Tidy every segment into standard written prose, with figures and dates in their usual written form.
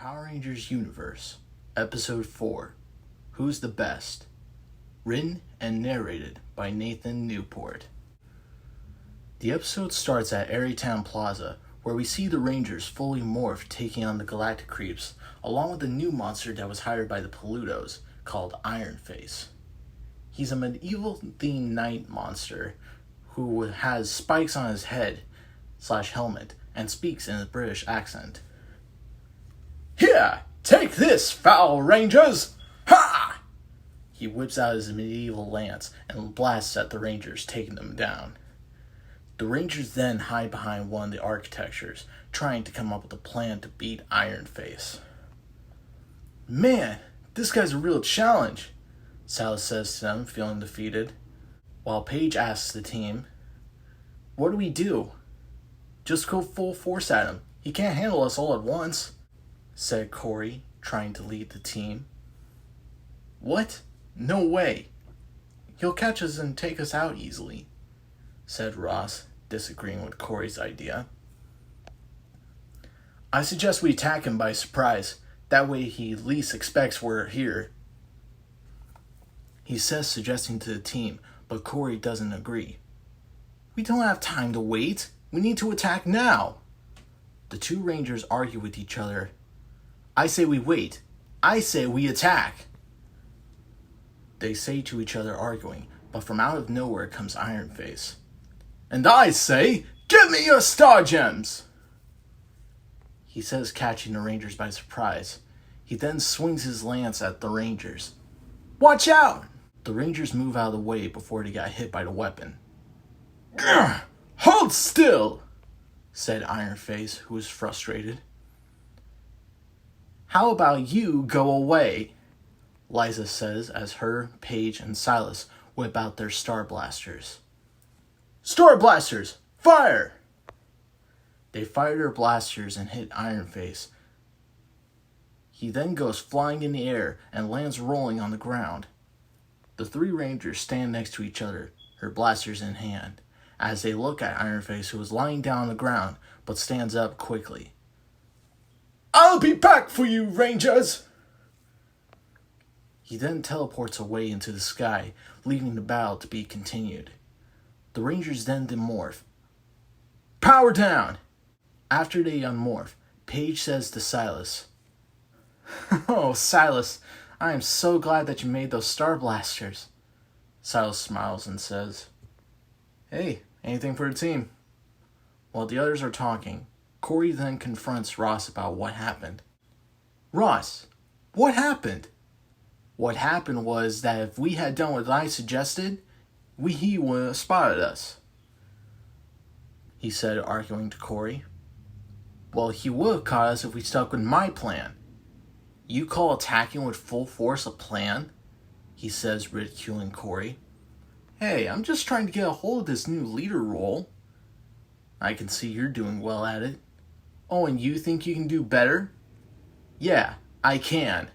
Power Rangers Universe, Episode 4, Who's the Best? Written and narrated by Newport. The episode starts at Airytown Plaza, where we see the Rangers fully morphed taking on the Galactic Creeps, along with a new monster that was hired by the Palutos, called Iron Face. He's a medieval-themed night monster who has spikes on his head/helmet and speaks in a British accent. "Here, take this, foul Rangers! Ha!" He whips out his medieval lance and blasts at the Rangers, taking them down. The Rangers then hide behind one of the architectures, trying to come up with a plan to beat Iron Face. "Man, this guy's a real challenge," Silas says to them, feeling defeated, while Paige asks the team, "What do we do?" "Just go full force at him. He can't handle us all at once," said Corey, trying to lead the team. "What? No way. He'll catch us and take us out easily," said Ross, disagreeing with Corey's idea. "I suggest we attack him by surprise. That way he at least expects we're here," he says, suggesting to the team, but Corey doesn't agree. "We don't have time to wait. We need to attack now." The two Rangers argue with each other. "I say we wait. I say we attack," they say to each other, arguing, but from out of nowhere comes Iron Face. "And I say, give me your star gems!" he says, catching the Rangers by surprise. He then swings his lance at the Rangers. "Watch out!" The Rangers move out of the way before they got hit by the weapon. "Grr! Hold still!" said Iron Face, who was frustrated. "How about you go away?" Liza says as her, Paige, and Silas whip out their Star Blasters. "Star Blasters! Fire!" They fire their blasters and hit Iron Face. He then goes flying in the air and lands rolling on the ground. The three Rangers stand next to each other, her blasters in hand, as they look at Iron Face, who is lying down on the ground but stands up quickly. "I'll be back for you, Rangers!" He then teleports away into the sky, leaving the battle to be continued. The Rangers then demorph. "Power down!" After they unmorph, Paige says to Silas, "Oh, Silas, I am so glad that you made those Star Blasters." Silas smiles and says, "Hey, anything for the team." While the others are talking, Corey then confronts Ross about what happened. "Ross, what happened?" "What happened was that if we had done what I suggested, he would have spotted us," he said, arguing to Corey. "Well, he would have caught us if we stuck with my plan." "You call attacking with full force a plan?" he says, ridiculing Corey. "Hey, I'm just trying to get a hold of this new leader role. I can see you're doing well at it. Oh, and you think you can do better?" "Yeah, I can."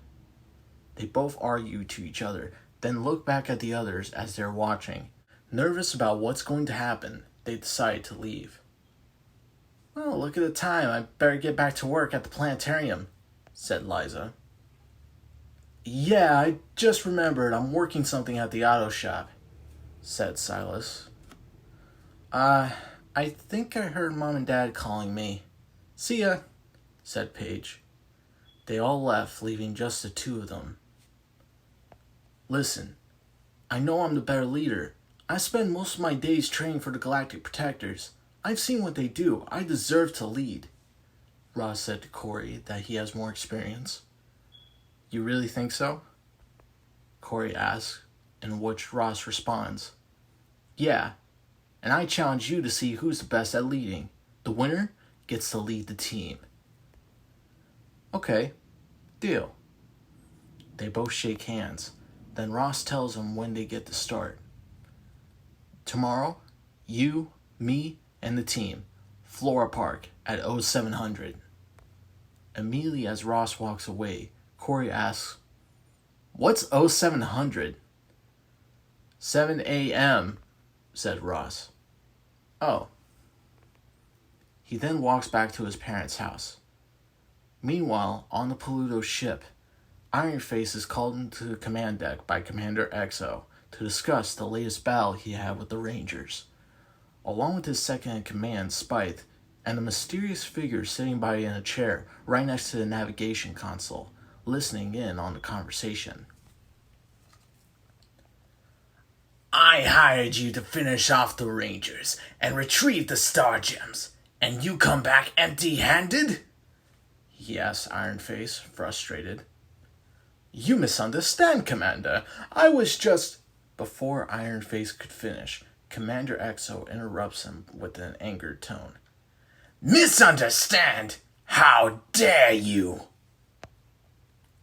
They both argue to each other, then look back at the others as they're watching. Nervous about what's going to happen, they decide to leave. "Well, look at the time. I better get back to work at the planetarium," said Liza. "Yeah, I just remembered I'm working something at the auto shop," said Silas. I think I heard Mom and Dad calling me. "See ya," said Paige. They all left, leaving just the two of them. "Listen, I know I'm the better leader. I spend most of my days training for the Galactic Protectors. I've seen what they do. I deserve to lead," Ross said to Corey that he has more experience. "You really think so?" Corey asks, in which Ross responds, "Yeah, and I challenge you to see who's the best at leading. The winner gets to lead the team." "Okay, deal." They both shake hands. Then Ross tells them when they get to start. "Tomorrow, you, me, and the team, Flora Park at 0700. Immediately as Ross walks away, Corey asks, "What's 0700? 7 a.m., said Ross. "Oh." He then walks back to his parents' house. Meanwhile, on the Pluto ship, Iron Face is called into the command deck by Commander Exo to discuss the latest battle he had with the Rangers. Along with his second-in-command, Spythe, and a mysterious figure sitting by in a chair right next to the navigation console, listening in on the conversation. I hired you to finish off the Rangers and retrieve the Star Gems, and you come back empty-handed? He asked Iron Face, frustrated. You misunderstand, Commander. I was just... Before Iron Face could finish, Commander Exo interrupts him with an angered tone. Misunderstand? How dare you?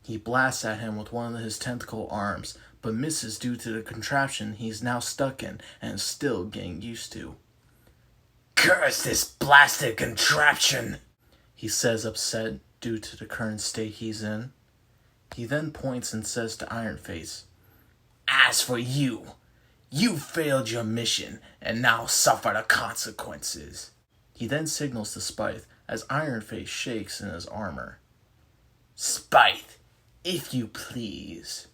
He blasts at him with one of his tentacle arms, but misses due to the contraption he's now stuck in and is still getting used to. Curse this blasted contraption, he says, upset due to the current state he's in. He then points and says to Iron Face, As for you, you failed your mission and now suffer the consequences. He then signals to Spythe as Iron Face shakes in his armor. Spythe, if you please.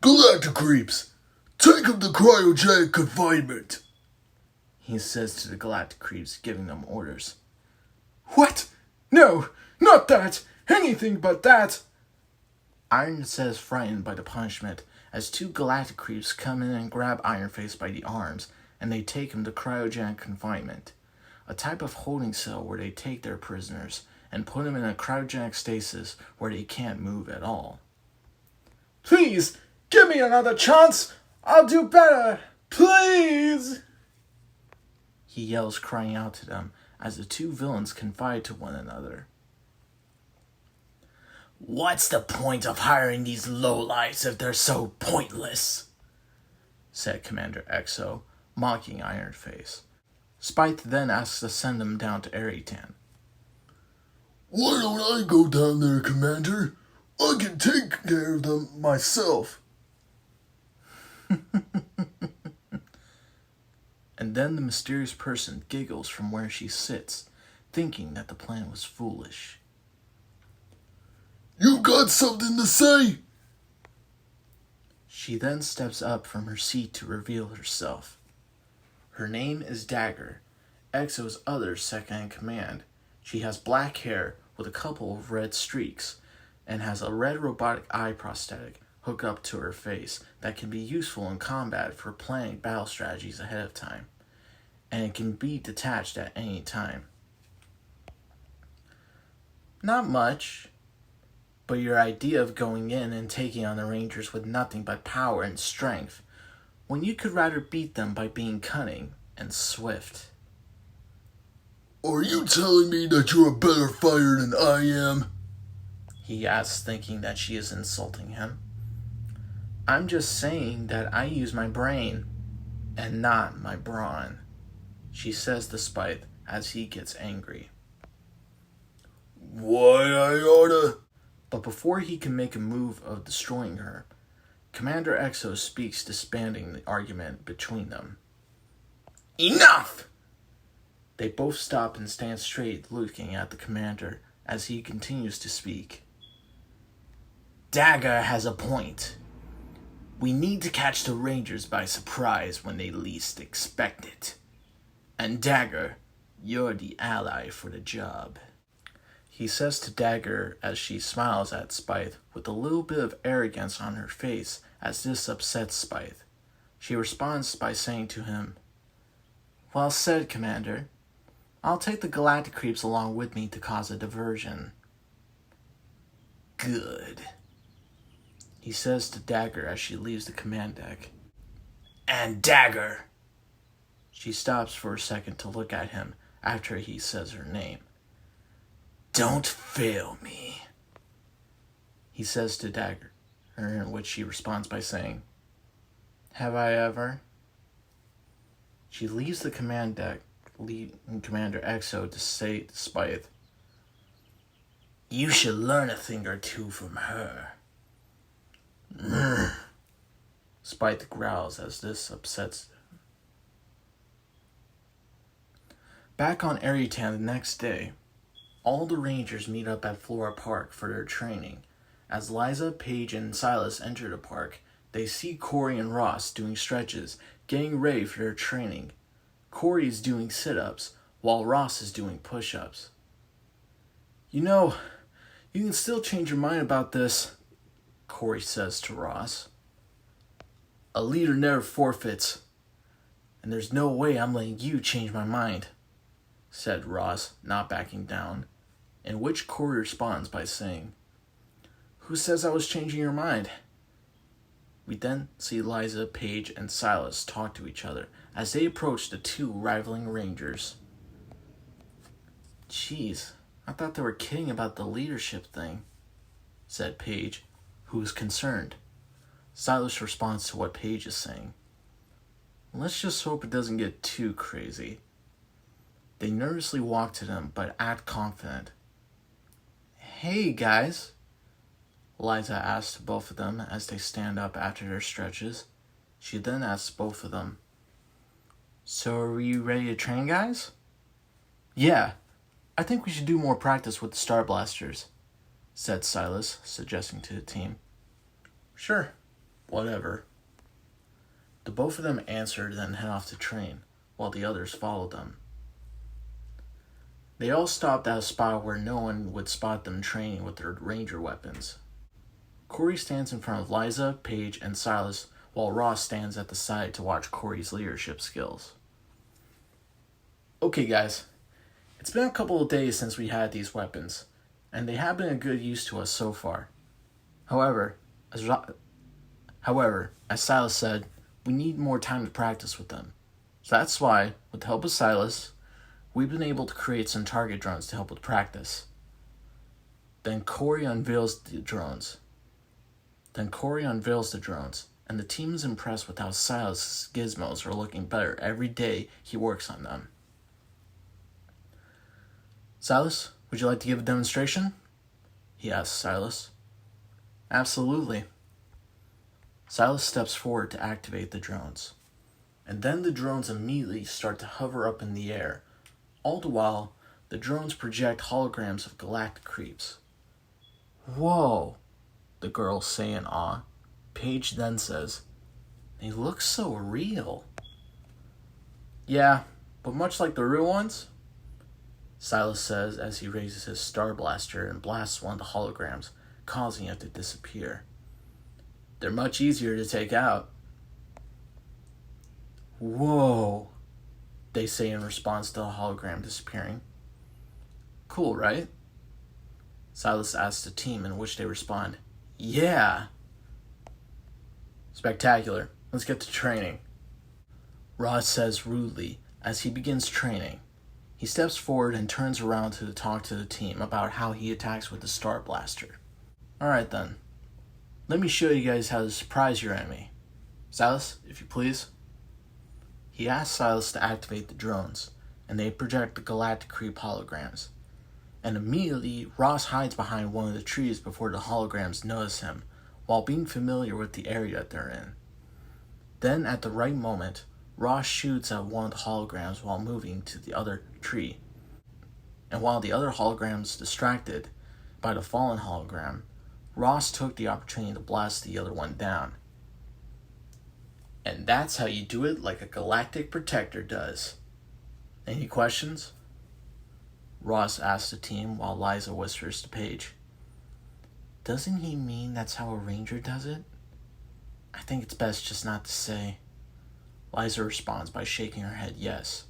Galactic Creeps, take him to cryogenic confinement, he says to the Galactic Creeps, giving them orders. What? No, not that! Anything but that! Iron says, frightened by the punishment, as two Galactic Creeps come in and grab Iron Face by the arms, and they take him to cryogenic confinement, a type of holding cell where they take their prisoners and put them in a cryogenic stasis where they can't move at all. Please, give me another chance! I'll do better! Please! He yells, crying out to them, as the two villains confide to one another. What's the point of hiring these lowlifes if they're so pointless? Said Commander Exo, mocking Iron Face. Spythe then asks to send them down to Aritan. Why don't I go down there, Commander? I can take care of them myself. And then the mysterious person giggles from where she sits, thinking that the plan was foolish. You got something to say? She then steps up from her seat to reveal herself. Her name is Dagger, Exo's other second-in-command. She has black hair with a couple of red streaks, and has a red robotic eye prosthetic hooked up to her face that can be useful in combat for planning battle strategies ahead of time, and it can be detached at any time. Not much, but your idea of going in and taking on the Rangers with nothing but power and strength, when you could rather beat them by being cunning and swift. Are you telling me that you're a better fighter than I am? He asks, thinking that she is insulting him. I'm just saying that I use my brain and not my brawn, she says to Spythe as he gets angry. Why, I oughta... But before he can make a move of destroying her, Commander Exo speaks, disbanding the argument between them. Enough! They both stop and stand straight, looking at the commander as he continues to speak. Dagger has a point. We need to catch the Rangers by surprise when they least expect it. And Dagger, you're the ally for the job. He says to Dagger as she smiles at Spythe with a little bit of arrogance on her face as this upsets Spythe. She responds by saying to him, Well said, Commander. I'll take the Galactic Creeps along with me to cause a diversion. Good, he says to Dagger as she leaves the command deck. And Dagger. She stops for a second to look at him after he says her name. Don't fail me, he says to Dagger, in which she responds by saying, Have I ever? She leaves the command deck, leaving Commander Exo to say to Spythe, You should learn a thing or two from her. Spythe growls as this upsets him. Back on Aritan the next day, All the Rangers meet up at Flora Park for their training. As Liza, Paige, and Silas enter the park, they see Corey and Ross doing stretches, getting ready for their training. Corey is doing sit-ups, while Ross is doing push-ups. You know, you can still change your mind about this, Corey says to Ross. A leader never forfeits, and there's no way I'm letting you change my mind, said Ross, not backing down, in which Corey responds by saying, Who says I was changing your mind? We then see Liza, Paige, and Silas talk to each other as they approach the two rivaling Rangers. Jeez, I thought they were kidding about the leadership thing, said Paige, who is concerned. Silas responds to what Paige is saying. Let's just hope it doesn't get too crazy. They nervously walk to them, but act confident. Hey, guys, Liza asks both of them as they stand up after their stretches. She then asks both of them, So are we ready to train, guys? Yeah, I think we should do more practice with the Star Blasters, said Silas, suggesting to the team. Sure, whatever. The both of them answered, then head off to train, while the others followed them. They all stopped at a spot where no one would spot them training with their ranger weapons. Corey stands in front of Liza, Paige, and Silas, while Ross stands at the side to watch Corey's leadership skills. Okay, guys, it's been a couple of days since we had these weapons, and they have been a good use to us so far. However, as Silas said, we need more time to practice with them. So that's why, with the help of Silas, we've been able to create some target drones to help with practice. Then Corey unveils the drones, and the team is impressed with how Silas' gizmos are looking better every day he works on them. Silas, would you like to give a demonstration? He asks Silas. Absolutely. Silas steps forward to activate the drones, and then the drones immediately start to hover up in the air. All the while, the drones project holograms of galactic creeps. Whoa, the girls say in awe. Paige then says, They look so real. Yeah, but much like the real ones, Silas says as he raises his Star Blaster and blasts one of the holograms, causing it to disappear. They're much easier to take out. Whoa, they say in response to the hologram disappearing. Cool, right? Silas asks the team, in which they respond, Yeah! Spectacular. Let's get to training. Ross says rudely as he begins training. He steps forward and turns around to talk to the team about how he attacks with the Star Blaster. Alright then. Let me show you guys how to surprise your enemy. Silas, if you please. He asks Silas to activate the drones, and they project the galactic creep holograms. And immediately, Ross hides behind one of the trees before the holograms notice him, while being familiar with the area they're in. Then, at the right moment, Ross shoots at one of the holograms while moving to the other tree. And while the other hologram's distracted by the fallen hologram, Ross took the opportunity to blast the other one down. And that's how you do it like a galactic protector does. Any questions? Ross asks the team while Liza whispers to Paige. Doesn't he mean that's how a ranger does it? I think it's best just not to say. Liza responds by shaking her head yes.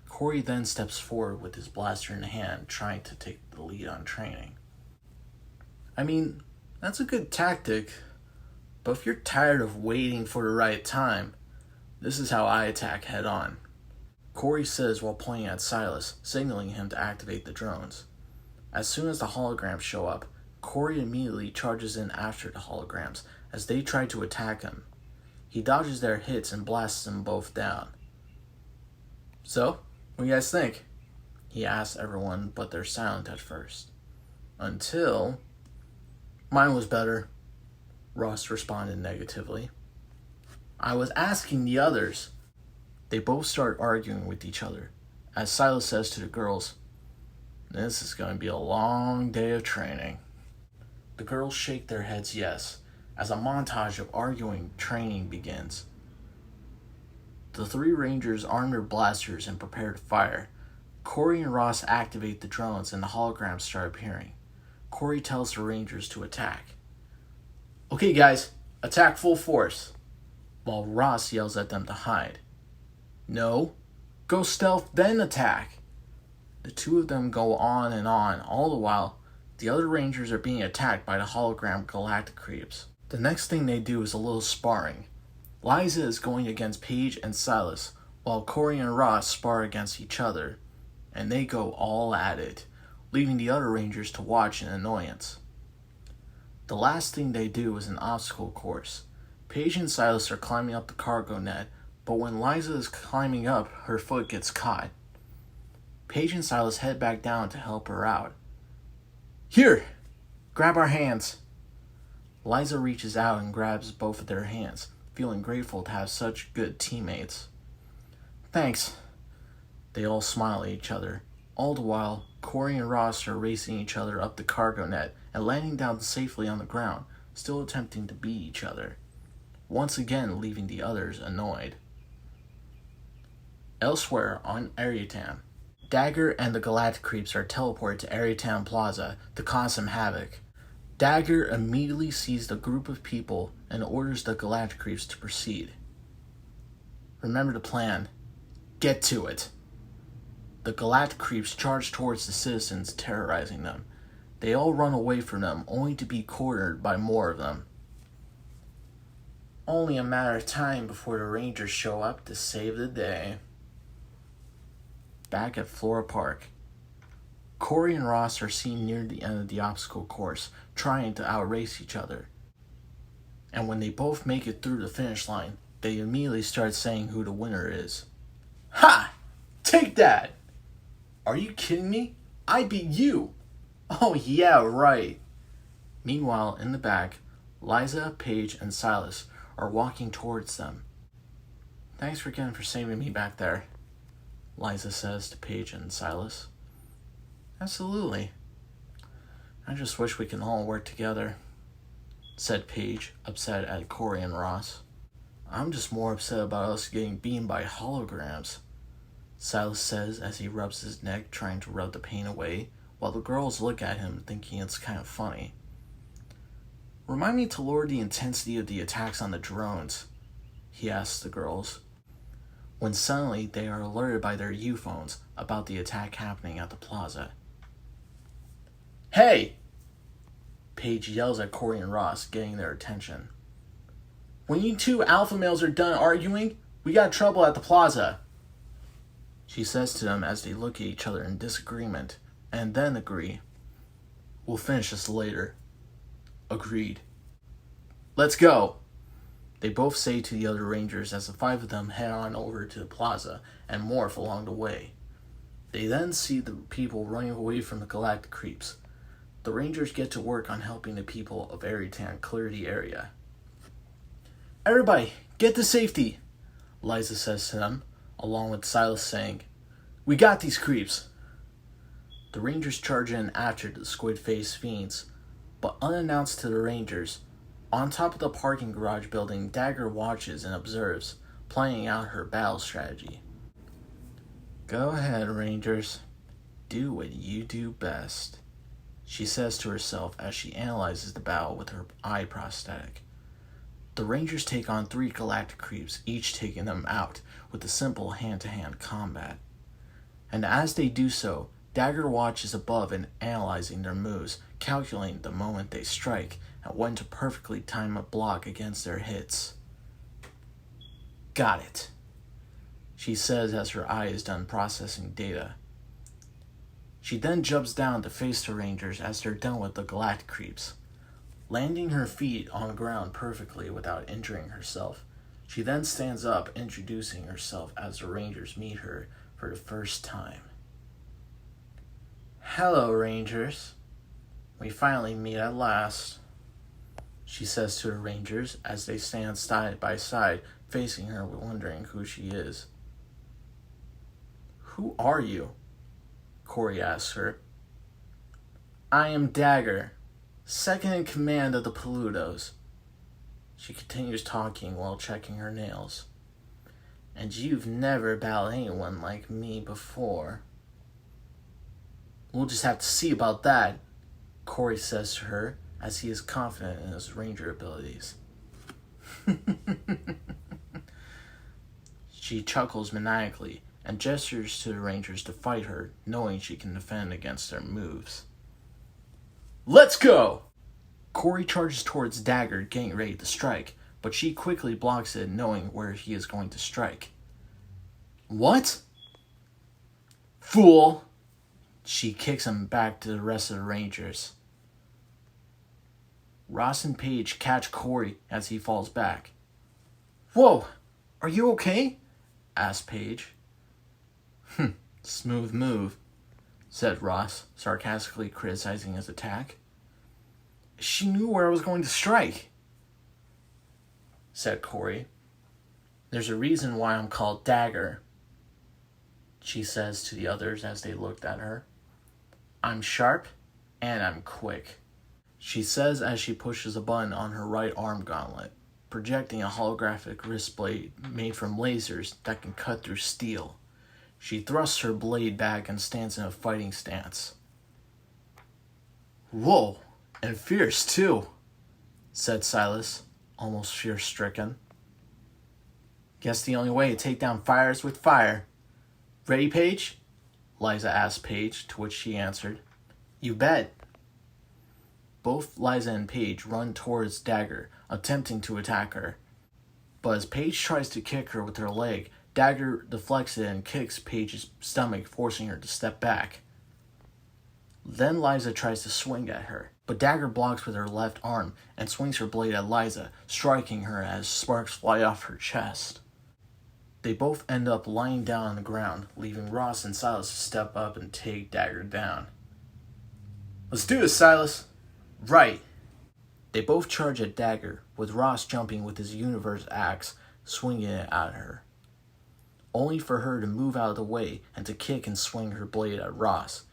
Corey then steps forward with his blaster in hand, trying to take the lead on training. I mean, that's a good tactic, but if you're tired of waiting for the right time, this is how I attack head on. Corey says while pointing at Silas, signaling him to activate the drones. As soon as the holograms show up, Corey immediately charges in after the holograms as they try to attack him. He dodges their hits and blasts them both down. So, what do you guys think? He asks everyone, but they're silent at first. Until... Mine was better, Ross responded negatively. I was asking the others. They both start arguing with each other, as Silas says to the girls, This is going to be a long day of training. The girls shake their heads yes, as a montage of arguing training begins. The three rangers arm their blasters and prepare to fire. Corey and Ross activate the drones and the holograms start appearing. Corey tells the rangers to attack. Okay guys, attack full force. While Ross yells at them to hide. No, go stealth then attack. The two of them go on, all the while the other rangers are being attacked by the hologram galactic creeps. The next thing they do is a little sparring. Liza is going against Paige and Silas, while Corey and Ross spar against each other, and they go all at it, leaving the other rangers to watch in annoyance. The last thing they do is an obstacle course. Paige and Silas are climbing up the cargo net, but when Liza is climbing up, her foot gets caught. Paige and Silas head back down to help her out. Here, grab our hands. Liza reaches out and grabs both of their hands, feeling grateful to have such good teammates. Thanks. They all smile at each other. All the while, Corey and Ross are racing each other up the cargo net and landing down safely on the ground, still attempting to beat each other, once again leaving the others annoyed. Elsewhere on Ariatan, Dagger and the Galactic Creeps are teleported to Ariatan Plaza to cause some havoc. Dagger immediately sees the group of people and orders the Galactic Creeps to proceed. Remember the plan. Get to it. The Galactic Creeps charge towards the citizens, terrorizing them. They all run away from them, only to be cornered by more of them. Only a matter of time before the Rangers show up to save the day. Back at Flora Park, Corey and Ross are seen near the end of the obstacle course, trying to outrace each other. And when they both make it through the finish line, they immediately start saying who the winner is. Ha! Take that! Are you kidding me? I beat you! Oh yeah, right. Meanwhile, in the back, Liza, Paige, and Silas are walking towards them. Thanks again for saving me back there, Liza says to Paige and Silas. Absolutely. I just wish we can all work together, said Paige, upset at Corey and Ross. I'm just more upset about us getting beamed by holograms, Silas says as he rubs his neck, trying to rub the pain away, while the girls look at him thinking it's kind of funny. Remind me to lower the intensity of the attacks on the drones, he asks the girls, when suddenly they are alerted by their U-phones about the attack happening at the plaza. Hey! Paige yells at Corey and Ross, getting their attention. When you two alpha males are done arguing, we got trouble at the plaza, she says to them as they look at each other in disagreement, and then agree. We'll finish this later. Agreed. Let's go, they both say to the other Rangers as the five of them head on over to the plaza and morph along the way. They then see the people running away from the Galactic Creeps. The Rangers get to work on helping the people of Aritan clear the area. Everybody, get to safety, Liza says to them, along with Silas saying, We got these creeps. The Rangers charge in after the squid-faced fiends, but unannounced to the Rangers, on top of the parking garage building, Dagger watches and observes, playing out her battle strategy. Go ahead, Rangers. Do what you do best, she says to herself as she analyzes the battle with her eye prosthetic. The Rangers take on 3 Galactic Creeps, each taking them out with a simple hand-to-hand combat. And as they do so, Dagger watches above and analyzing their moves, calculating the moment they strike and when to perfectly time a block against their hits. Got it, she says as her eye is done processing data. She then jumps down to face the Rangers as they're done with the Galactic Creeps. Landing her feet on the ground perfectly without injuring herself, she then stands up, introducing herself as the Rangers meet her for the first time. Hello, Rangers. We finally meet at last, she says to her Rangers as they stand side by side, facing her, wondering who she is. Who are you? Corey asks her, I am Dagger, second in command of the Plutos. She continues talking while checking her nails. And you've never battled anyone like me before. We'll just have to see about that, Corey says to her as he is confident in his ranger abilities. She chuckles maniacally and gestures to the rangers to fight her, knowing she can defend against their moves. Let's go! Corey charges towards Dagger, getting ready to strike, but she quickly blocks it, knowing where he is going to strike. What? Fool! She kicks him back to the rest of the rangers. Ross and Paige catch Corey as he falls back. Whoa! Are you okay? Asked Paige. Smooth move, said Ross, sarcastically criticizing his attack. She knew where I was going to strike, said Corey. There's a reason why I'm called Dagger, she says to the others as they looked at her. I'm sharp and I'm quick, she says as she pushes a button on her right arm gauntlet, projecting a holographic wrist blade made from lasers that can cut through steel. She thrusts her blade back and stands in a fighting stance. Whoa, and fierce too, said Silas, almost fear-stricken. Guess the only way to take down fire is with fire. Ready, Paige? Liza asked Paige, to which she answered, You bet. Both Liza and Paige run towards Dagger, attempting to attack her. But as Paige tries to kick her with her leg, Dagger deflects it and kicks Paige's stomach, forcing her to step back. Then Liza tries to swing at her, but Dagger blocks with her left arm and swings her blade at Liza, striking her as sparks fly off her chest. They both end up lying down on the ground, leaving Ross and Silas to step up and take Dagger down. Let's do this, Silas. Right. They both charge at Dagger, with Ross jumping with his universe axe, swinging it at her, only for her to move out of the way and to kick and swing her blade at Ross.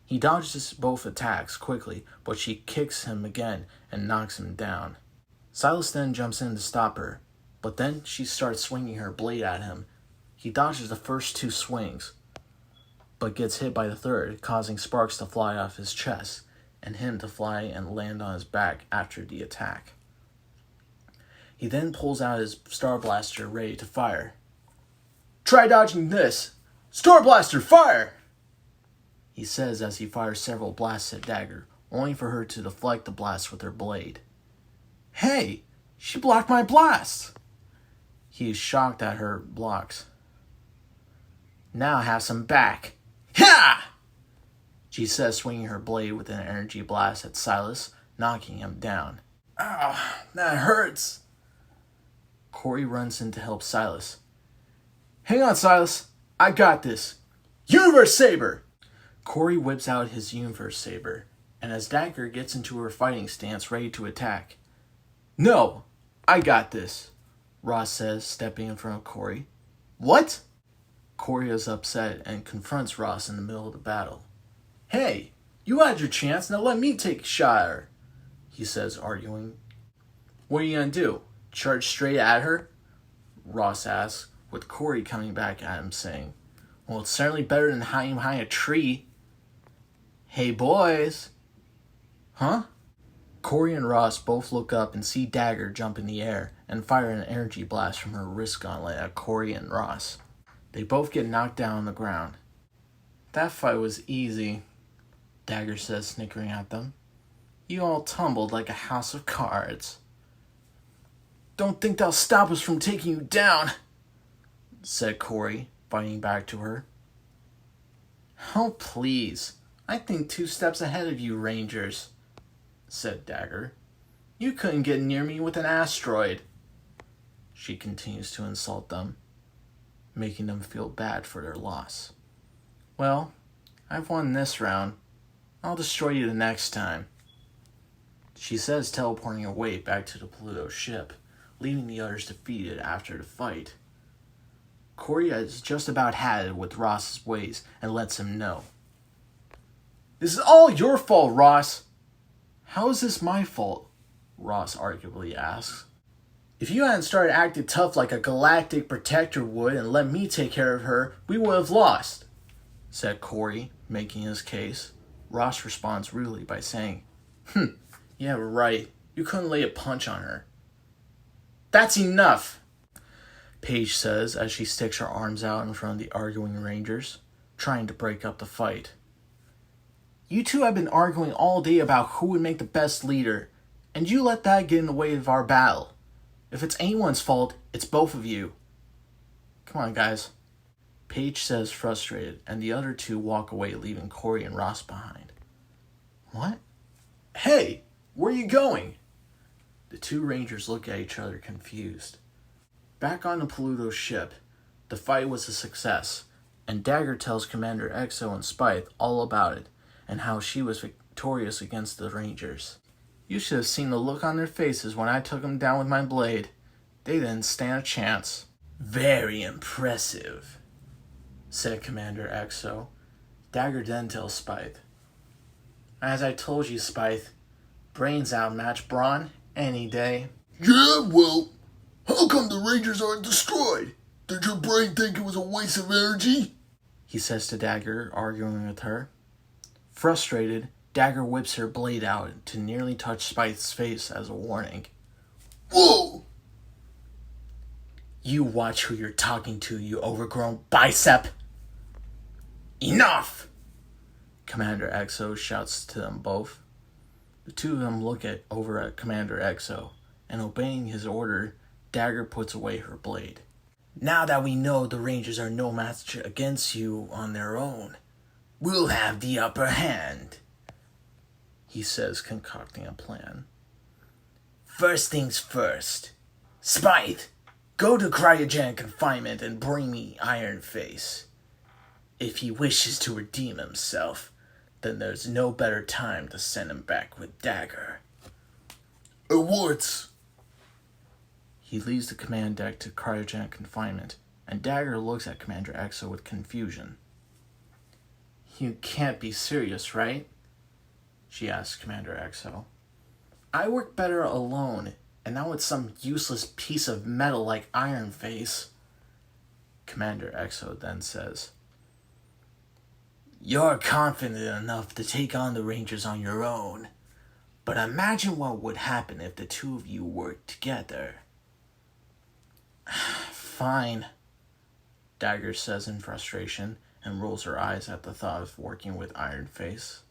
He dodges both attacks quickly, but she kicks him again and knocks him down. Silas then jumps in to stop her, but then she starts swinging her blade at him. He dodges the first two swings, but gets hit by the third, causing sparks to fly off his chest, and him to fly and land on his back after the attack. He then pulls out his Star Blaster ready to fire. Try dodging this! Star Blaster, fire! He says as he fires several blasts at Dagger, only for her to deflect the blast with her blade. Hey! She blocked my blast! He is shocked at her blocks. Now have some back. Ha! She says, swinging her blade with an energy blast at Silas, knocking him down. Ow, that hurts! Corey runs in to help Silas. Hang on, Silas. I got this. Universe Saber! Corey whips out his Universe Saber, and as Dagger gets into her fighting stance ready to attack. No, I got this, Ross says, stepping in front of Corey. What? Corey is upset and confronts Ross in the middle of the battle. Hey, you had your chance, now let me take a shot at her, he says, arguing. What are you gonna do? Charge straight at her? Ross asks, with Corey coming back at him saying, Well, it's certainly better than hiding behind a tree. Hey, boys. Huh? Corey and Ross both look up and see Dagger jump in the air and fire an energy blast from her wrist gauntlet at Corey and Ross. They both get knocked down on the ground. That fight was easy, Dagger says, snickering at them. You all tumbled like a house of cards. Don't think that'll stop us from taking you down, said Corey, fighting back to her. Oh, please. I think 2 steps ahead of you, Rangers, said Dagger. You couldn't get near me with an asteroid. She continues to insult them, making them feel bad for their loss. Well, I've won this round. I'll destroy you the next time, she says, teleporting away back to the Pluto ship, leaving the others defeated after the fight. Corey has just about had it with Ross's ways and lets him know. This is all your fault, Ross. How is this my fault? Ross arguably asks. If you hadn't started acting tough like a galactic protector would and let me take care of her, we would have lost, said Corey, making his case. Ross responds rudely by saying, yeah, right. You couldn't lay a punch on her. That's enough, Paige says as she sticks her arms out in front of the arguing Rangers, trying to break up the fight. You two have been arguing all day about who would make the best leader, and you let that get in the way of our battle. If it's anyone's fault, it's both of you. Come on, guys. Paige says frustrated, and the other two walk away, leaving Corey and Ross behind. What? Hey, where are you going? The two Rangers look at each other confused. Back on the Pluto's ship, the fight was a success, and Dagger tells Commander Exo and Spythe all about it, and how she was victorious against the Rangers. You should have seen the look on their faces when I took them down with my blade. They didn't stand a chance. Very impressive, said Commander Exo. Dagger then tells Spythe. As I told you, Spythe, brains outmatch brawn any day. Yeah, well, how come the Rangers aren't destroyed? Did your brain think it was a waste of energy? He says to Dagger, arguing with her. Frustrated, Dagger whips her blade out to nearly touch Spythe's face as a warning. Whoa! You watch who you're talking to, you overgrown bicep! Enough! Commander Exo shouts to them both. The two of them look over at Commander Exo, and obeying his order, Dagger puts away her blade. Now that we know the Rangers are no match against you on their own, we'll have the upper hand, he says, concocting a plan. First things first. Spythe, go to cryogenic confinement and bring me Iron Face. If he wishes to redeem himself, then there's no better time to send him back with Dagger. At once. He leaves the command deck to cryogenic confinement, and Dagger looks at Commander Exo with confusion. You can't be serious, right? She asks Commander Exo. I work better alone, and not with some useless piece of metal like Iron Face. Commander Exo then says, You're confident enough to take on the Rangers on your own, but imagine what would happen if the two of you worked together. Fine, Dagger says in frustration, and rolls her eyes at the thought of working with Iron Face.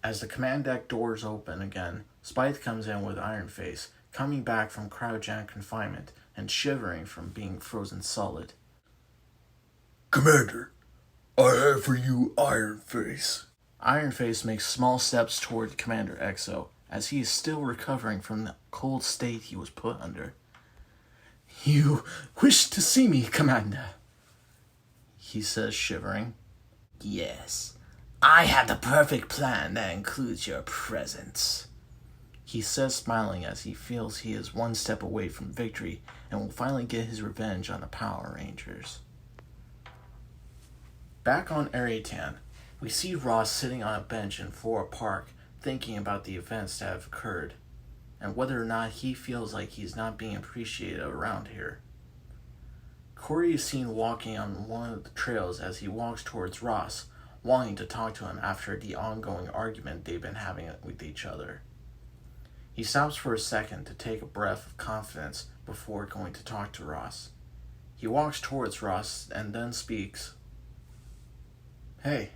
As the command deck doors open again, Spythe comes in with Iron Face, coming back from cryogenic confinement and shivering from being frozen solid. Commander, I have for you Iron Face. Iron Face makes small steps toward Commander Exo, as he is still recovering from the cold state he was put under. You wish to see me, Commander? He says, shivering. Yes, I have the perfect plan that includes your presence, he says, smiling as he feels he is one step away from victory and will finally get his revenge on the Power Rangers. Back on Arietan, we see Ross sitting on a bench in Flora Park thinking about the events that have occurred and whether or not he feels like he's not being appreciated around here. Corey is seen walking on one of the trails as he walks towards Ross, wanting to talk to him after the ongoing argument they've been having with each other. He stops for a second to take a breath of confidence before going to talk to Ross. He walks towards Ross and then speaks. Hey.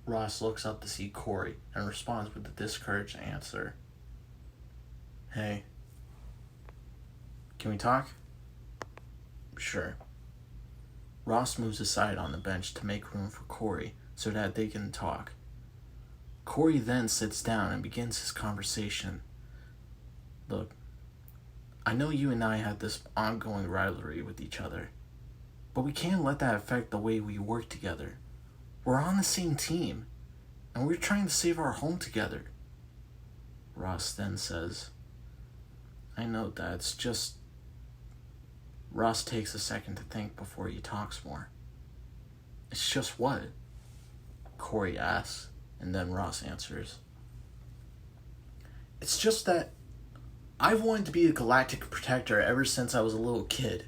Ross looks up to see Corey and responds with a discouraged answer. Hey. Can we talk? Sure. Ross moves aside on the bench to make room for Corey so that they can talk. Corey then sits down and begins his conversation. Look, I know you and I have this ongoing rivalry with each other, but we can't let that affect the way we work together. We're on the same team, and we're trying to save our home together. Ross then says, I know that, it's just... Ross takes a second to think before he talks more. It's just what? Corey asks, And then Ross answers, "It's just that I've wanted to be a galactic protector ever since I was a little kid.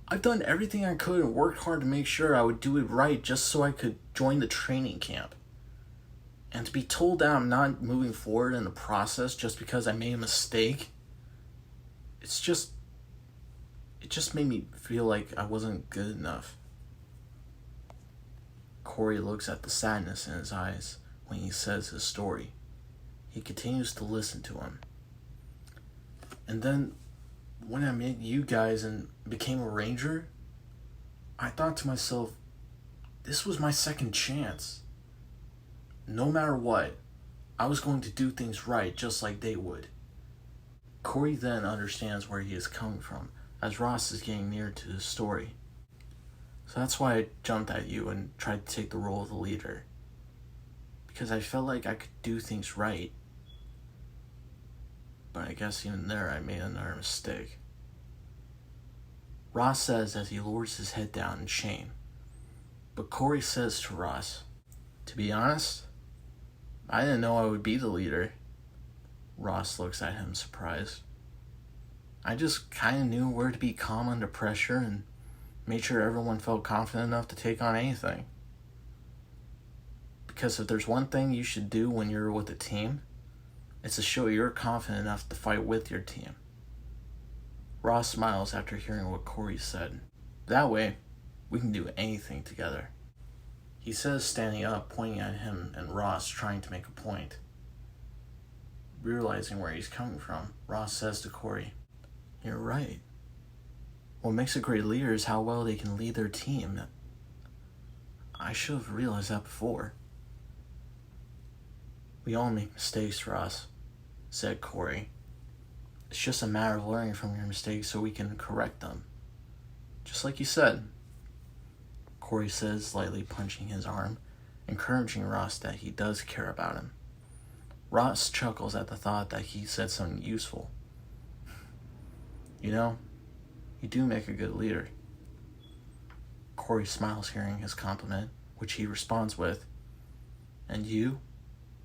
I've done everything I could and worked hard to make sure I would do it right just so I could join the training camp. And to be told that I'm not moving forward in the process just because I made a mistake, it just made me feel like I wasn't good enough." Corey looks at the sadness in his eyes when he says his story. He continues to listen to him. "And then, when I met you guys and became a ranger, I thought to myself, this was my second chance. No matter what, I was going to do things right just like they would." Corey then understands where he is coming from as Ross is getting near to his story. "So that's why I jumped at you and tried to take the role of the leader. Because I felt like I could do things right. But I guess even there I made another mistake." Ross says as he lowers his head down in shame. But Corey says to Ross, "To be honest, I didn't know I would be the leader." Ross looks at him surprised. "I just kind of knew where to be calm under pressure and made sure everyone felt confident enough to take on anything. Because if there's one thing you should do when you're with a team, it's to show you're confident enough to fight with your team." Ross smiles after hearing what Corey said. "That way, we can do anything together," he says, standing up, pointing at him and Ross, trying to make a point. Realizing where he's coming from, Ross says to Corey, "You're right. What makes a great leader is how well they can lead their team. I should have realized that before." "We all make mistakes, Ross," said Corey. "It's just a matter of learning from your mistakes so we can correct them. Just like you said," Corey says, lightly punching his arm, encouraging Ross that he does care about him. Ross chuckles at the thought that he said something useful. "You know, you do make a good leader." Corey smiles hearing his compliment, which he responds with, "And you,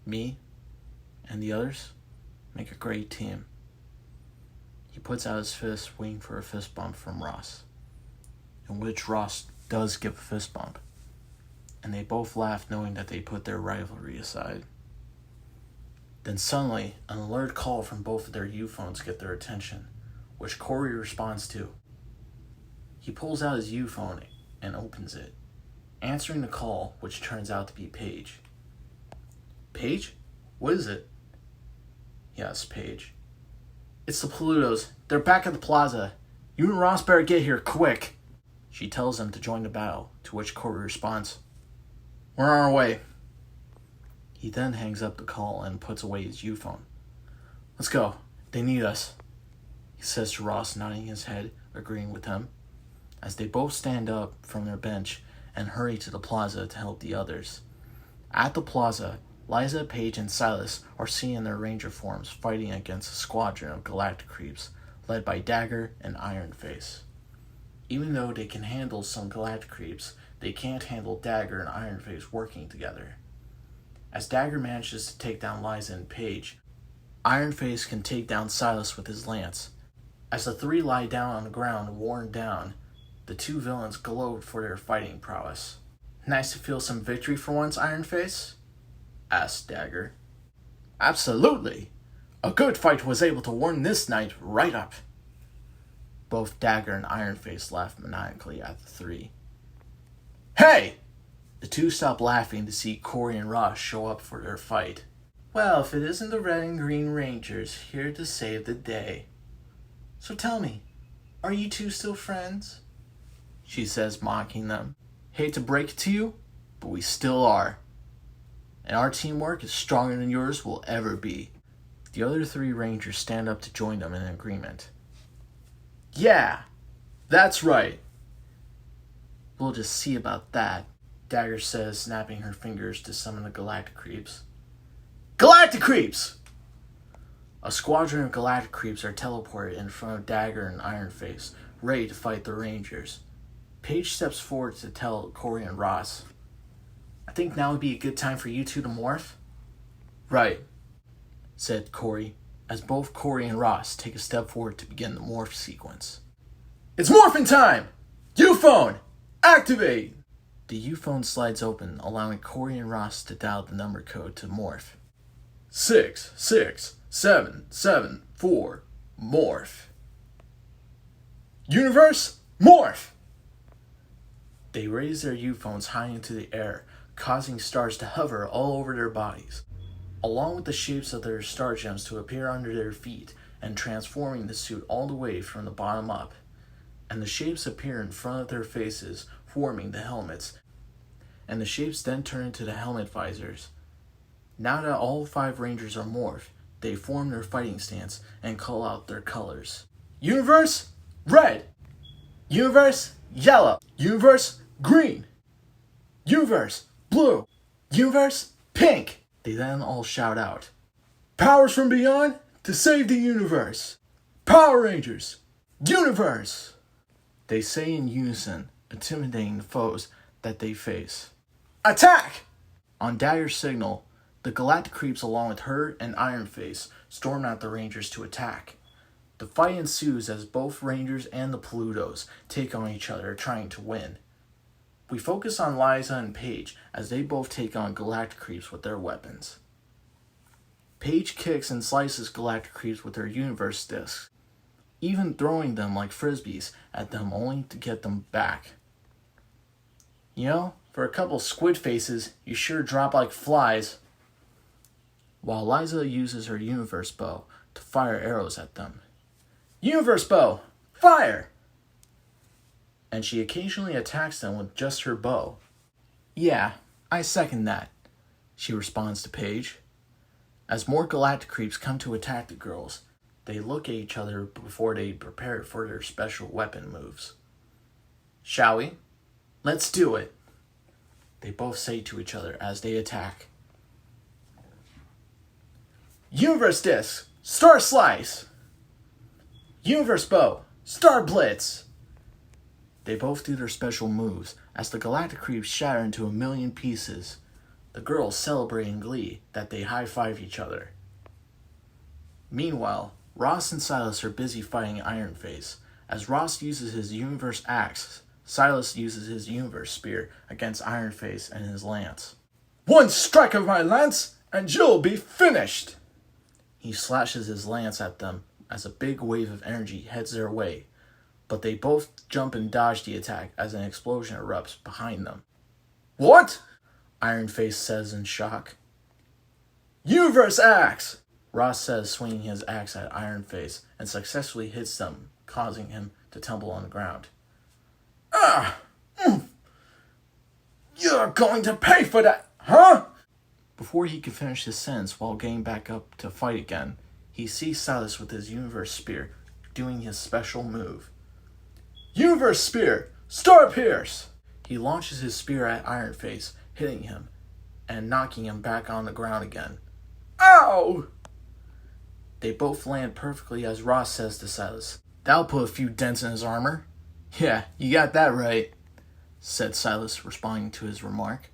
me, and the others make a great team." He puts out his fist, waiting for a fist bump from Ross, in which Ross does give a fist bump, and they both laugh knowing that they put their rivalry aside. Then suddenly, an alert call from both of their U-phones get their attention, which Corey responds to. He pulls out his U-phone and opens it, answering the call, which turns out to be Paige. "Paige? What is it?" he asks Paige. "It's the Plutos. They're back at the plaza. You and Ross better get here, quick." She tells him to join the battle, to which Corey responds, "We're on our way." He then hangs up the call and puts away his U-phone. "Let's go. They need us," he says to Ross, nodding his head, agreeing with him, as they both stand up from their bench and hurry to the plaza to help the others. At the plaza, Liza, Paige, and Silas are seen in their ranger forms fighting against a squadron of galactic creeps led by Dagger and Ironface. Even though they can handle some galactic creeps, they can't handle Dagger and Ironface working together. As Dagger manages to take down Liza and Paige, Ironface can take down Silas with his lance. As the three lie down on the ground, worn down, the two villains gloat for their fighting prowess. "Nice to feel some victory for once, Ironface?" asked Dagger. "Absolutely! A good fight was able to warm this night right up." Both Dagger and Ironface laugh maniacally at the three. "Hey!" The two stop laughing to see Corey and Ross show up for their fight. "Well, if it isn't the Red and Green Rangers here to save the day. So tell me, are you two still friends?" she says, mocking them. "Hate to break it to you, but we still are. And our teamwork is stronger than yours will ever be." The other three Rangers stand up to join them in agreement. "Yeah, that's right. We'll just see about that," Dagger says, snapping her fingers to summon the galactic creeps. "Galactic creeps!" A squadron of galactic creeps are teleported in front of Dagger and Ironface, ready to fight the Rangers. Paige steps forward to tell Corey and Ross, I think now would be a good time for you two to morph. Right, said Corey, as both Corey and Ross take a step forward to begin the morph sequence. It's morphin' time! U-phone, activate! The U-phone slides open, allowing Corey and Ross to dial the number code to morph. 66774, morph. Universe, morph! They raise their U-phones high into the air, causing stars to hover all over their bodies, along with the shapes of their star gems to appear under their feet and transforming the suit all the way from the bottom up. And the shapes appear in front of their faces, forming the helmets, and the shapes then turn into the helmet visors. Now that all 5 Rangers are morphed, they form their fighting stance and call out their colors. Universe, red. Universe, yellow. Universe, green. Universe, blue. Universe, pink. They then all shout out, Powers from beyond to save the universe. Power Rangers, universe. they say in unison, intimidating the foes that they face. Attack! On Dagger's signal, the Galactic Creeps along with her and Iron Face storm at the Rangers to attack. The fight ensues as both Rangers and the Plutos take on each other trying to win. We focus on Liza and Paige as they both take on Galactic Creeps with their weapons. Paige kicks and slices Galactic Creeps with her universe discs, even throwing them like frisbees at them only to get them back. You know, for a couple squid faces, you sure drop like flies. While Liza uses her universe bow to fire arrows at them. Universe bow, fire! And she occasionally attacks them with just her bow. Yeah, I second that. She responds to Paige. As more Galactic Creeps come to attack the girls, they look at each other before they prepare for their special weapon moves. Shall we? Let's do it. They both say to each other as they attack. Universe disc, star slice. Universe bow, star blitz. They both do their special moves as the Galactic Creeps shatter into a million pieces, the girls celebrate in glee that they high-five each other. Meanwhile, Ross and Silas are busy fighting Iron Face. As Ross uses his universe axe, Silas uses his universe spear against Iron Face and his lance. One strike of my lance, and you'll be finished! He slashes his lance at them as a big wave of energy heads their way, but they both jump and dodge the attack as an explosion erupts behind them. What? Iron Face says in shock. Universe axe! Ross says, swinging his axe at Iron Face and successfully hits them, causing him to tumble on the ground. You're going to pay for that, huh? Before he can finish his sentence while getting back up to fight again, he sees Silas with his universe spear doing his special move. Universe spear, star pierce! He launches his spear at Iron Face, hitting him and knocking him back on the ground again. Ow! They both land perfectly as Ross says to Silas, "That'll put a few dents in his armor." Yeah, you got that right, said Silas, responding to his remark.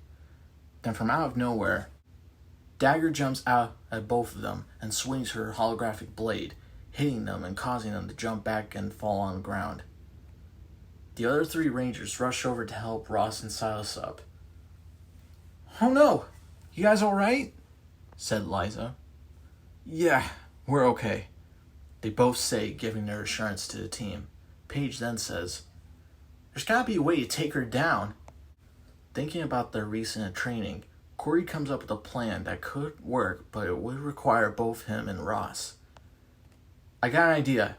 Then from out of nowhere, Dagger jumps out at both of them and swings her holographic blade, hitting them and causing them to jump back and fall on the ground. The other 3 Rangers rush over to help Ross and Silas up. Oh no, you guys alright? Said Liza. Yeah, we're okay. They both say, giving their assurance to the team. Paige then says, "There's gotta be a way to take her down." Thinking about their recent training, Corey comes up with a plan that could work, but it would require both him and Ross. I got an idea.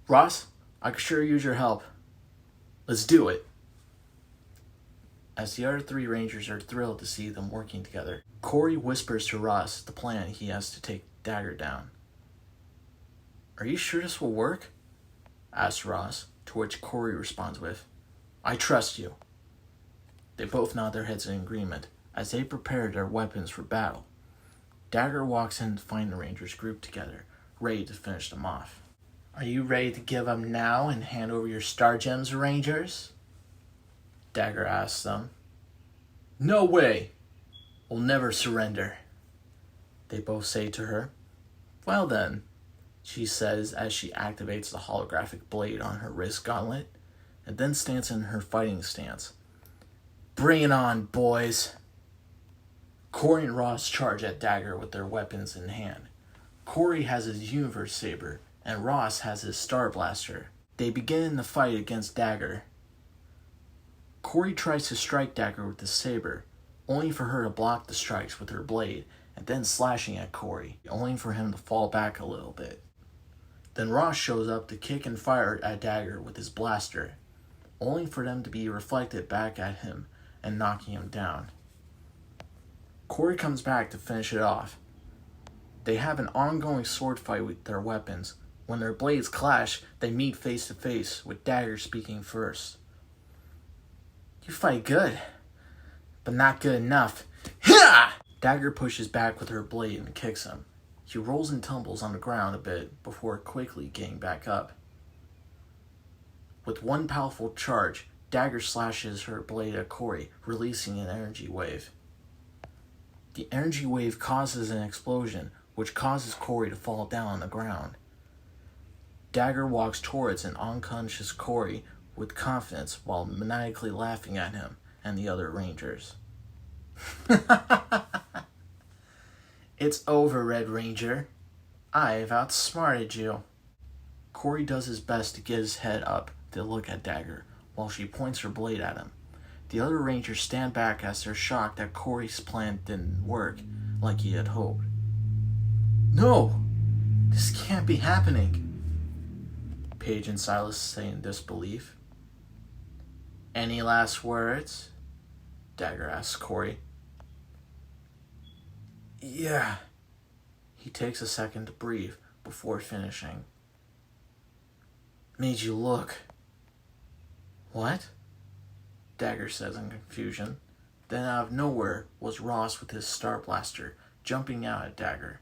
Ross, I could sure use your help. Let's do it. As the other 3 Rangers are thrilled to see them working together, Corey whispers to Ross the plan he has to take Dagger down. "Are you sure this will work?" asks Ross, to which Corey responds with, "I trust you." They both nod their heads in agreement as they prepare their weapons for battle. Dagger walks in to find the Rangers grouped together, ready to finish them off. "Are you ready to give up now and hand over your star gems, Rangers?" Dagger asks them. No way. We'll never surrender, they both say to her. Well then, she says as she activates the holographic blade on her wrist gauntlet, and then stands in her fighting stance. Bring it on, boys. Corey and Ross charge at Dagger with their weapons in hand. Corey has his Universe Saber, and Ross has his Star Blaster. They begin the fight against Dagger. Corey tries to strike Dagger with the saber, only for her to block the strikes with her blade, and then slashing at Corey, only for him to fall back a little bit. Then Ross shows up to kick and fire at Dagger with his blaster, only for them to be reflected back at him and knocking him down. Corey comes back to finish it off. They have an ongoing sword fight with their weapons. When their blades clash, they meet face to face, with Dagger speaking first. You fight good, but not good enough. Ha! Dagger pushes back with her blade and kicks him. He rolls and tumbles on the ground a bit before quickly getting back up. With one powerful charge, Dagger slashes her blade at Corey, releasing an energy wave. The energy wave causes an explosion, which causes Corey to fall down on the ground. Dagger walks towards an unconscious Corey with confidence while maniacally laughing at him and the other Rangers. It's over, Red Ranger. I've outsmarted you. Corey does his best to get his head up to look at Dagger while she points her blade at him. The other Rangers stand back as they're shocked that Corey's plan didn't work like he had hoped. No! This can't be happening, Paige and Silas say in disbelief. Any last words? Dagger asks Corey. Yeah. He takes a second to breathe before finishing. Made you look. What? Dagger says in confusion. Then out of nowhere was Ross with his Star Blaster, jumping out at Dagger.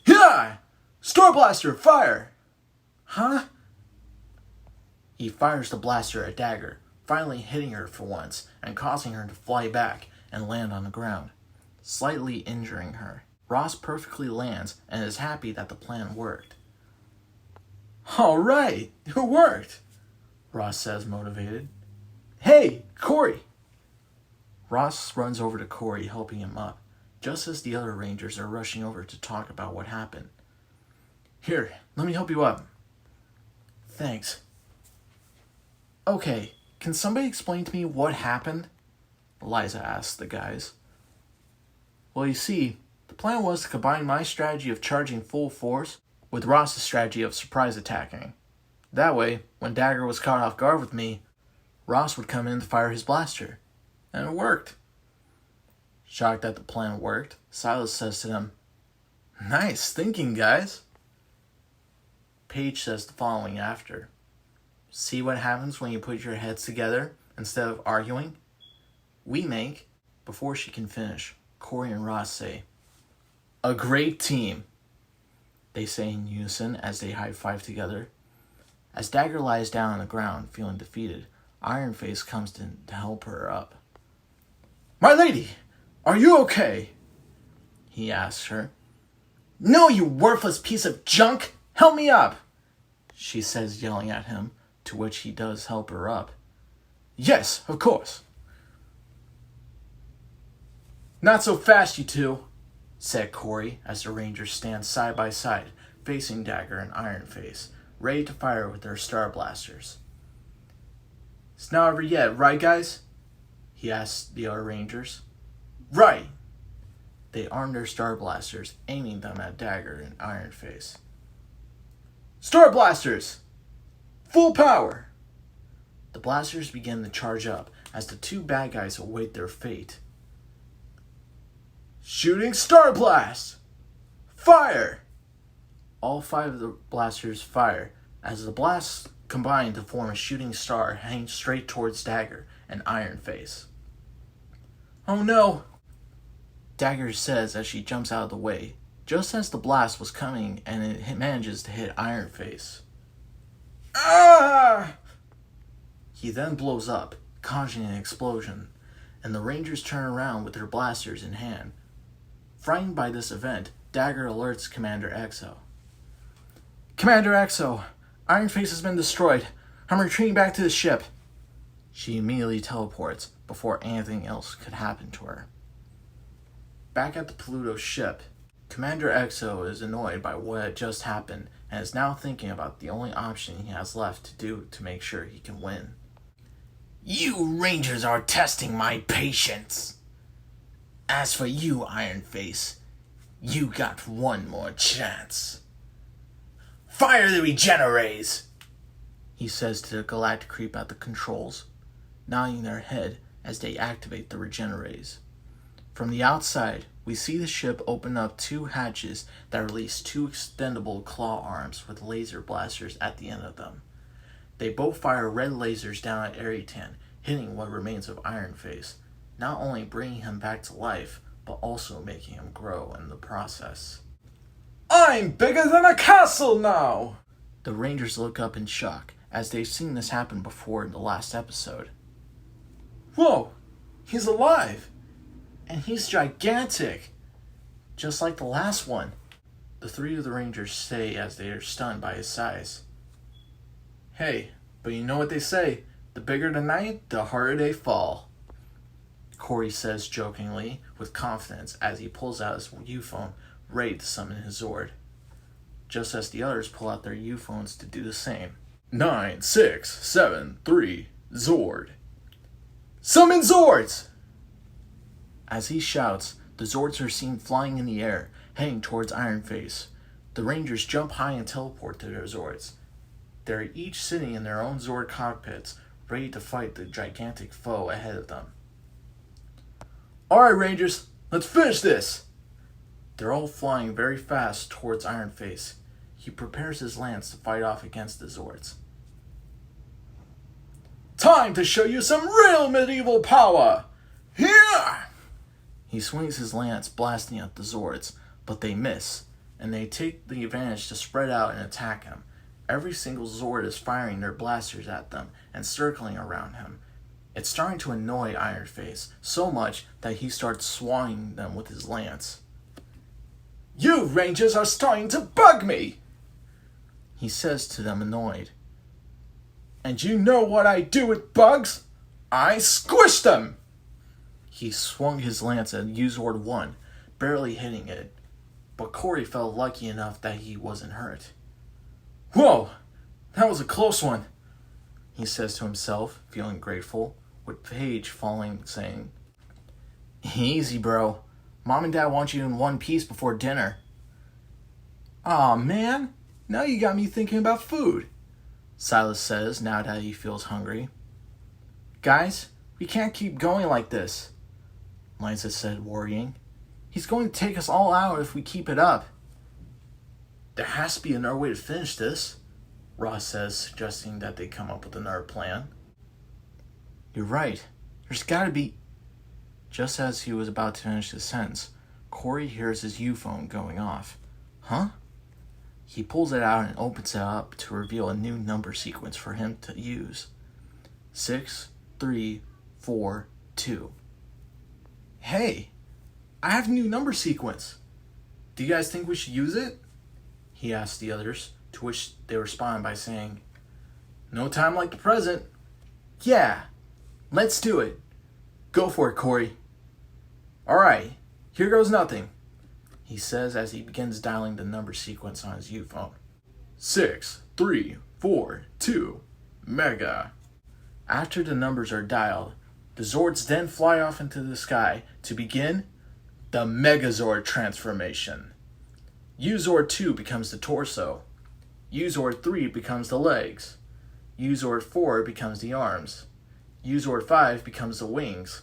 Yeah! Star Blaster, fire! Huh? He fires the blaster at Dagger, finally hitting her for once and causing her to fly back and land on the ground, slightly injuring her. Ross perfectly lands and is happy that the plan worked. All right, it worked, Ross says, motivated. Hey, Corey! Ross runs over to Corey, helping him up, just as the other Rangers are rushing over to talk about what happened. Here, let me help you up. Thanks. Okay, can somebody explain to me what happened? Eliza asked the guys. Well, you see, the plan was to combine my strategy of charging full force with Ross's strategy of surprise attacking. That way, when Dagger was caught off guard with me, Ross would come in to fire his blaster. And it worked. Shocked that the plan worked, Silas says to them, Nice thinking, guys. Paige says the following after. See what happens when you put your heads together instead of arguing? We make. Before she can finish, Corey and Ross say, A great team, they say in unison as they high-five together. As Dagger lies down on the ground, feeling defeated, Ironface comes in to help her up. My lady, are you okay? He asks her. No, you worthless piece of junk! Help me up! She says, yelling at him, to which he does help her up. Yes, of course. Not so fast, you two, said Corey as the Rangers stand side by side, facing Dagger and Ironface, ready to fire with their Star Blasters. It's not over yet, right, guys? He asked the other Rangers. Right. They armed their Star Blasters, aiming them at Dagger and Ironface. Star Blasters! Full power! The blasters begin to charge up as the two bad guys await their fate. Shooting Star Blast! Fire! All 5 of the blasters fire as the blasts combine to form a shooting star heading straight towards Dagger and Ironface. Oh no! Dagger says as she jumps out of the way, just as the blast was coming and it manages to hit Ironface. Ah! He then blows up, causing an explosion, and the Rangers turn around with their blasters in hand. Frightened by this event, Dagger alerts Commander Exo. Commander Exo, Iron Face has been destroyed. I'm retreating back to the ship. She immediately teleports before anything else could happen to her. Back at the Pluto ship, Commander Exo is annoyed by what had just happened and is now thinking about the only option he has left to do to make sure he can win. You Rangers are testing my patience. As for you, Iron Face, you got one more chance. Fire the Regenerays! He says to the galactic creep at the controls, nodding their head as they activate the Regenerays. From the outside, we see the ship open up 2 hatches that release 2 extendable claw arms with laser blasters at the end of them. They both fire red lasers down at Aritan, hitting what remains of Iron Face, not only bringing him back to life, but also making him grow in the process. I'm bigger than a castle now! The Rangers look up in shock, as they've seen this happen before in the last episode. Whoa! He's alive! And he's gigantic! Just like the last one, the 3 of the Rangers say as they are stunned by his size. Hey, but you know what they say, the bigger the night, the harder they fall. Corey says jokingly, with confidence as he pulls out his U-phone, ready to summon his Zord. Just as the others pull out their U-phones to do the same. 9, 6, 7, 3, Zord. Summon Zords! As he shouts, the Zords are seen flying in the air, heading towards Iron Face. The Rangers jump high and teleport to their Zords. They're each sitting in their own Zord cockpits, ready to fight the gigantic foe ahead of them. Alright, Rangers, let's finish this! They're all flying very fast towards Iron Face. He prepares his lance to fight off against the Zords. Time to show you some real medieval power! Here! He swings his lance, blasting at the Zords, but they miss, and they take the advantage to spread out and attack him. Every single Zord is firing their blasters at them and circling around him. It's starting to annoy Iron Face so much that he starts swatting them with his lance. You Rangers are starting to bug me! He says to them, annoyed. And you know what I do with bugs? I squish them! He swung his lance at U-Zord 1, barely hitting it, but Corey felt lucky enough that he wasn't hurt. Whoa! That was a close one! He says to himself, feeling grateful, with Paige falling, saying, Easy, bro. Mom and Dad want you in one piece before dinner. Aw, man. Now you got me thinking about food. Silas says, now that he feels hungry. Guys, we can't keep going like this, Liza said, worrying. He's going to take us all out if we keep it up. There has to be another way to finish this, Ross says, suggesting that they come up with another plan. You're right. There's gotta be... Just as he was about to finish his sentence, Corey hears his U-phone going off. Huh? He pulls it out and opens it up to reveal a new number sequence for him to use. 6, 3, 4, 2. Hey, I have a new number sequence. Do you guys think we should use it? He asked the others, to which they respond by saying, No time like the present. Yeah, let's do it. Go for it, Corey. Alright, here goes nothing, he says as he begins dialing the number sequence on his U-phone. 6, 3, 4, 2, Mega. After the numbers are dialed, the Zords then fly off into the sky to begin the Megazord transformation. U-Zord 2 becomes the torso. U-Zord 3 becomes the legs. U-Zord 4 becomes the arms. U-Zord 5 becomes the wings.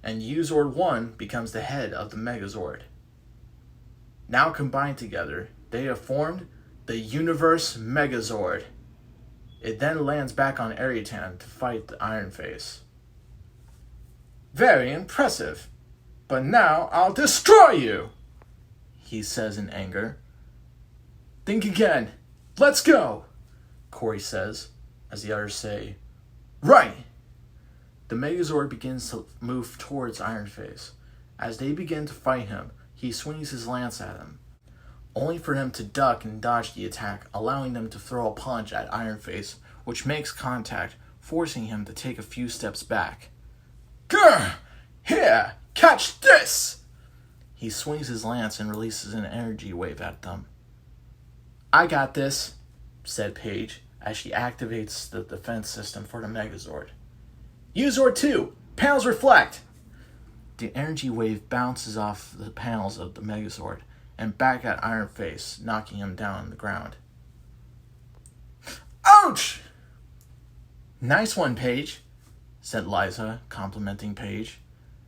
And U-Zord 1 becomes the head of the Megazord. Now combined together, they have formed the Universe Megazord. It then lands back on Aritan to fight the Iron Face. Very impressive. But now I'll destroy you, he says in anger. Think again. Let's go, Corey says, as the others say, Right. The Megazord begins to move towards Iron Face. As they begin to fight him, he swings his lance at him, only for them to duck and dodge the attack, allowing them to throw a punch at Iron Face, which makes contact, forcing him to take a few steps back. Grr! Here, catch this! He swings his lance and releases an energy wave at them. I got this, said Paige, as she activates the defense system for the Megazord. Uzord 2, panels reflect! The energy wave bounces off the panels of the Megazord and back at Iron Face, knocking him down on the ground. Ouch! Nice one, Paige, said Liza, complimenting Paige,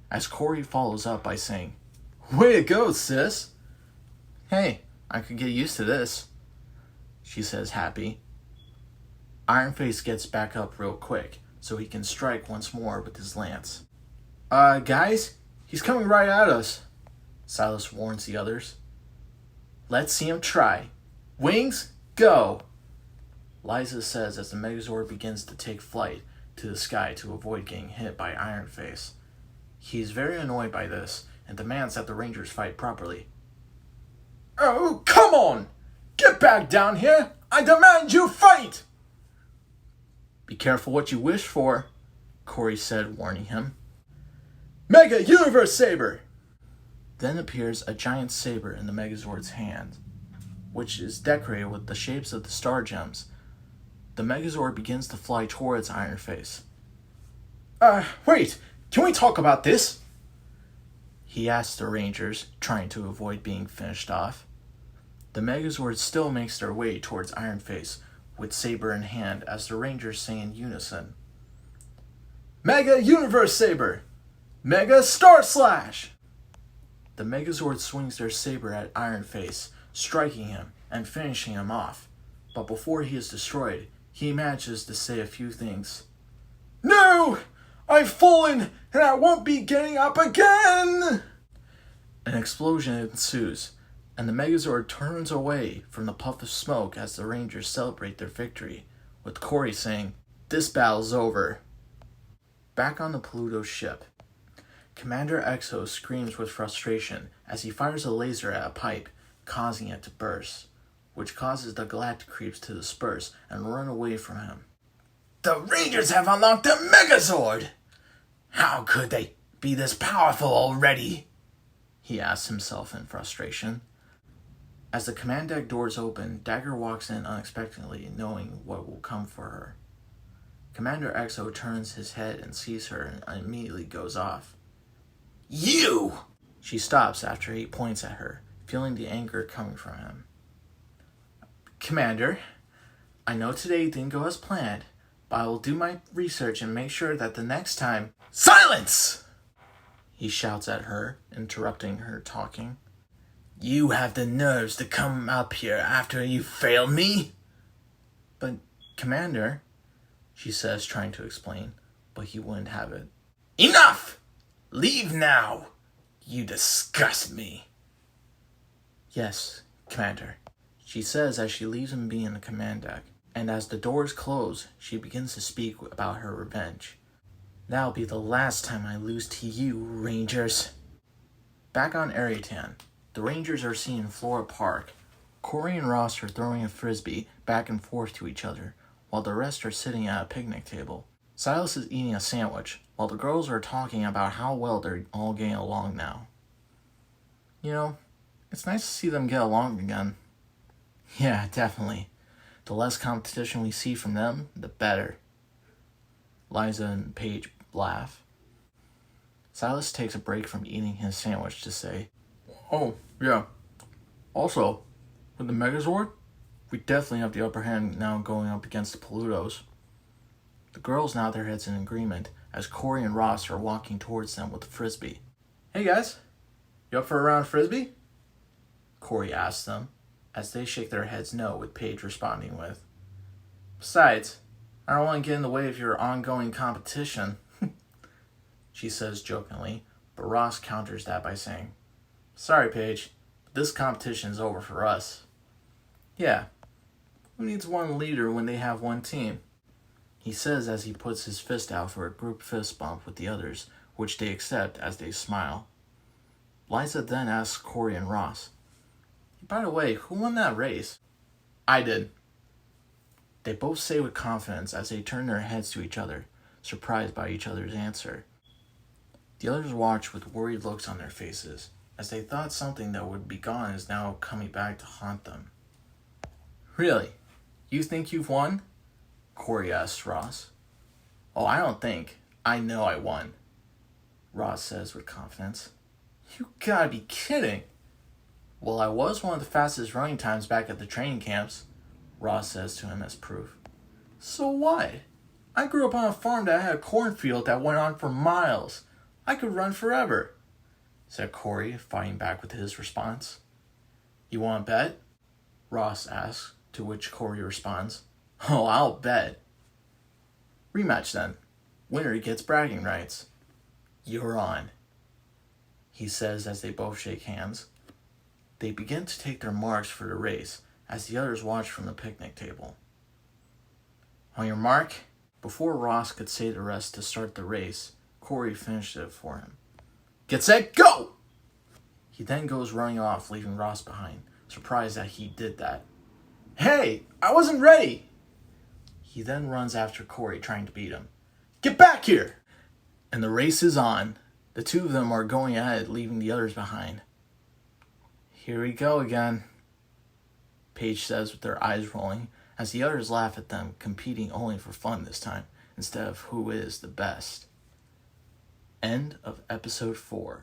as Corey follows up by saying, Way to go, sis! Hey, I could get used to this, she says, happy. Iron Face gets back up real quick, so he can strike once more with his lance. Guys, he's coming right at us, Silas warns the others. Let's see him try. Wings, go! Liza says as the Megazord begins to take flight to the sky to avoid getting hit by Iron Face. He is very annoyed by this and demands that the Rangers fight properly. Oh, come on! Get back down here! I demand you fight! Be careful what you wish for, Corey said, warning him. Mega Universe Saber! Then appears a giant saber in the Megazord's hand, which is decorated with the shapes of the star gems. The Megazord begins to fly towards Iron Face. Wait, can we talk about this? He asks the Rangers, trying to avoid being finished off. The Megazord still makes their way towards Iron Face, with saber in hand, as the Rangers sing in unison. Mega Universe Saber! Mega Star Slash! The Megazord swings their saber at Iron Face, striking him and finishing him off. But before he is destroyed, he manages to say a few things. No! I've fallen, and I won't be getting up again! An explosion ensues, and the Megazord turns away from the puff of smoke as the Rangers celebrate their victory, with Corey saying, "This battle's over." Back on the Pluto ship, Commander Exo screams with frustration as he fires a laser at a pipe, causing it to burst, which causes the galactic creeps to disperse and run away from him. The Rangers have unlocked the Megazord! How could they be this powerful already? He asks himself in frustration. As the command deck doors open, Dagger walks in unexpectedly, knowing what will come for her. Commander Exo turns his head and sees her and immediately goes off. You! She stops after he points at her, feeling the anger coming from him. Commander, I know today didn't go as planned, but I will do my research and make sure that the next time... Silence! He shouts at her, interrupting her talking. You have the nerves to come up here after you failed me? But, Commander, she says, trying to explain, but he wouldn't have it. Enough! Leave now! You disgust me. Yes, Commander, she says as she leaves him be in the command deck, and as the doors close, she begins to speak about her revenge. That'll be the last time I lose to you, Rangers. Back on Aritan, the Rangers are seen in Flora Park. Corey and Ross are throwing a frisbee back and forth to each other, while the rest are sitting at a picnic table. Silas is eating a sandwich, while the girls are talking about how well they're all getting along now. You know, it's nice to see them get along again. Yeah, definitely. The less competition we see from them, the better. Liza and Paige laugh. Silas takes a break from eating his sandwich to say, "Oh, yeah. Also, with the Megazord, we definitely have the upper hand now going up against the Plutos." The girls nod their heads in agreement as Corey and Ross are walking towards them with the frisbee. Hey guys, you up for a round of frisbee? Corey asks them, as they shake their heads no, with Paige responding with, Besides, "I don't want to get in the way of your ongoing competition," she says jokingly, but Ross counters that by saying, "Sorry, Paige, but this competition is over for us." Yeah, who needs one leader when they have one team? he says as he puts his fist out for a group fist bump with the others, which they accept as they smile. Liza then asks Corey and Ross, "By the way, who won that race?" I did. They both say with confidence as they turn their heads to each other, surprised by each other's answer. The others watch with worried looks on their faces, as they thought something that would be gone is now coming back to haunt them. Really? You think you've won? Corey asks Ross. Oh, I don't think. I know I won, Ross says with confidence. You gotta be kidding. Well, I was one of the fastest running times back at the training camps, Ross says to him as proof. So what? I grew up on a farm that had a cornfield that went on for miles. I could run forever, said Corey, fighting back with his response. You want to bet? Ross asks, to which Corey responds, Oh, I'll bet. Rematch then. Winner gets bragging rights. You're on, he says as they both shake hands. They begin to take their marks for the race as the others watch from the picnic table. On your mark? Before Ross could say the rest to start the race, Corey finished it for him. Get set, go! He then goes running off, leaving Ross behind, surprised that he did that. Hey, I wasn't ready! He then runs after Corey, trying to beat him. Get back here! And the race is on. The two of them are going ahead, leaving the others behind. Here we go again, Paige says with their eyes rolling, as the others laugh at them, competing only for fun this time, instead of who is the best. End of episode 4.